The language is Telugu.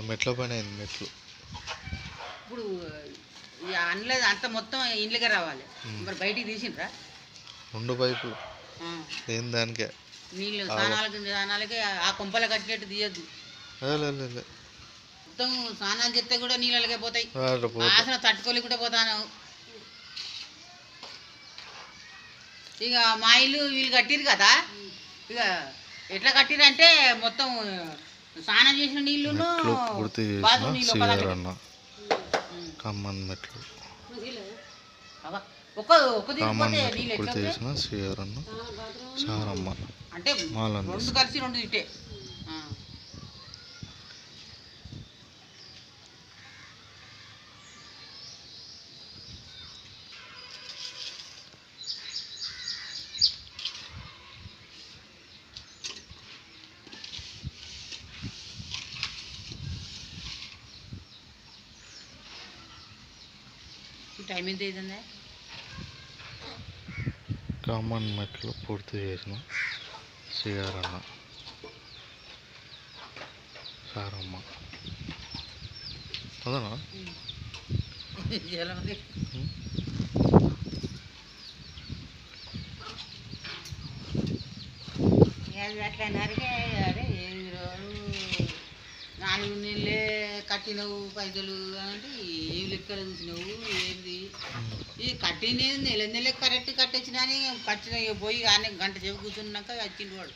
మెట్ల పైన అయింది మెట్లు. ఇప్పుడు అనలేదు అంత మొత్తం ఇంట్లోకే రావాలి. మరి బయటికి తీసిండ్రా 2 పైపులు ఏం దానికే నీళ్ళు స్నానాలకి ఆ కొంపలు కట్టినట్టు తీయద్దు. మొత్తం స్నానాలు చేస్తే కూడా నీళ్ళకే పోతాయి. వాసన తట్టుకోలేకుండా పోతాను. ఇక మా ఇల్లు వీళ్ళు కట్టిరు కదా, ఇక ఎట్లా కట్టిరంటే మొత్తం స్నానం చేసిన నీళ్ళును బాత్రూమ్ నీళ్ళు కామన్ మెట్లు చేసిన శ్రీహరన్న సారమ్మ అంటే 2 కలిసి 2 ఇట్టే. టైం ఎంత అవుతుందా? కామన్ మెట్లు పూర్తి చేసిన శ్రీహరన్న సారమ్మ అదనా అట్లా నరికే. అరే 4 నెలలే కట్టినవు పైసలు అంటే ఏం లెక్కలు చూసినావు ఏంది? ఈ కట్టినది నెల కరెక్ట్ కట్టొచ్చినా అని కట్టిన పోయి కానీ గంట సేపు కూర్చున్నాక వచ్చిండు వాడు.